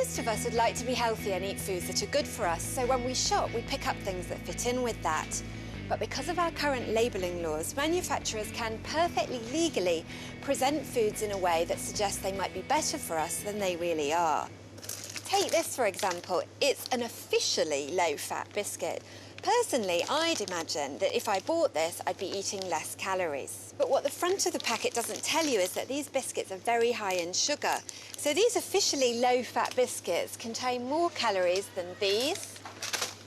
Most of us would like to be healthy and eat foods that are good for us, so when we shop, we pick up things that fit in with that. But because of our current labelling laws, manufacturers can perfectly legally present foods in a way that suggests they might be better for us than they really are. Take this, for example. It's an officially low-fat biscuit. Personally, I'd imagine that if I bought this, I'd be eating less calories. But what the front of the packet doesn't tell you is that these biscuits are very high in sugar. So these officially low-fat biscuits contain more calories than these,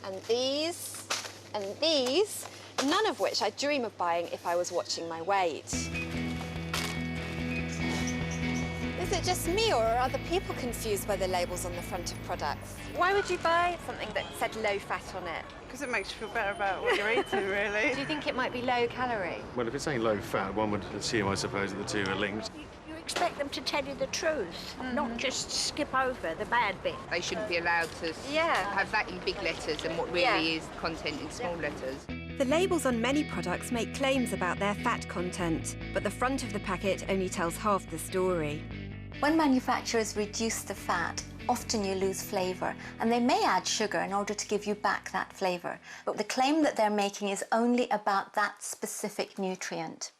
and these, and these, none of which I'd dream of buying if I was watching my weight. Is it just me, or are other people confused by the labels on the front of products? Why would you buy something that said low fat on it? Because it makes you feel better about what you're eating, really. Do you think it might be low calorie? Well, if it's saying low fat, one would assume, I suppose, that the two are linked. You expect them to tell you the truth, not just skip over the bad bit. They shouldn't be allowed to have that in big letters and what really is content in small letters. The labels on many products make claims about their fat content, but the front of the packet only tells half the story. When manufacturers reduce the fat, often you lose flavour, and they may add sugar in order to give you back that flavour. But the claim that they're making is only about that specific nutrient.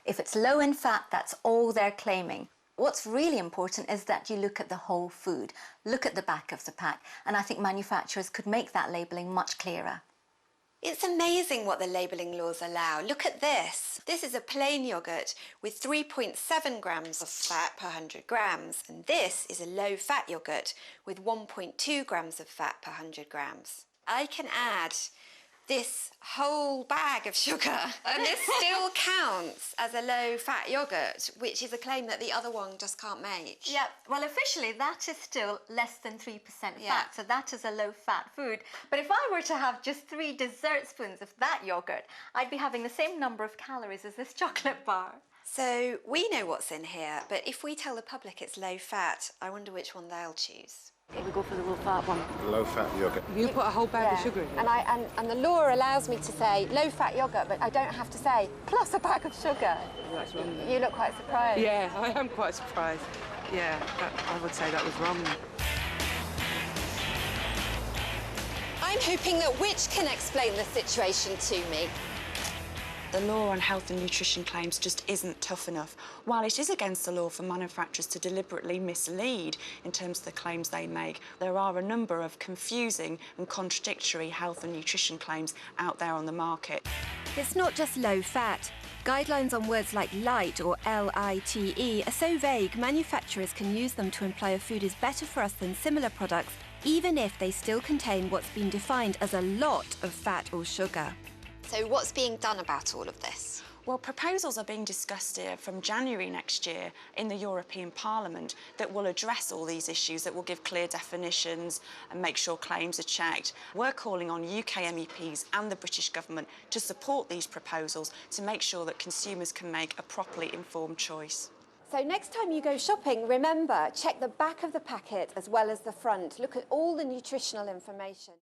If it's low in fat, that's all they're claiming. What's really important is that you look at the whole food, look at the back of the pack, and I think manufacturers could make that labelling much clearer. It's amazing what the labelling laws allow. Look at this. This is a plain yoghurt with 3.7 grams of fat per 100 grams, and this is a low-fat yoghurt with 1.2 grams of fat per 100 grams. I can add this whole bag of sugar, and this still counts as a low-fat yoghurt, which is a claim that the other one just can't make. Yeah, well, officially, that is still less than 3% fat, so that is a low-fat food. But if I were to have just 3 dessert spoons of that yoghurt, I'd be having the same number of calories as this chocolate bar. So we know what's in here, but if we tell the public it's low-fat, I wonder which one they'll choose. We go for the low-fat one. Low-fat yoghurt. You put a whole bag of sugar in it. And the law allows me to say low-fat yoghurt, but I don't have to say plus a bag of sugar. That's wrong. You look quite surprised. Yeah, I am quite surprised. Yeah, I would say that was wrong. I'm hoping that Which can explain the situation to me. The law on health and nutrition claims just isn't tough enough. While it is against the law for manufacturers to deliberately mislead in terms of the claims they make, there are a number of confusing and contradictory health and nutrition claims out there on the market. It's not just low fat. Guidelines on words like light or LITE are so vague, manufacturers can use them to imply a food is better for us than similar products, even if they still contain what's been defined as a lot of fat or sugar. So what's being done about all of this? Well, proposals are being discussed here from January next year in the European Parliament that will address all these issues, that will give clear definitions and make sure claims are checked. We're calling on UK MEPs and the British government to support these proposals to make sure that consumers can make a properly informed choice. So next time you go shopping, remember, check the back of the packet as well as the front. Look at all the nutritional information.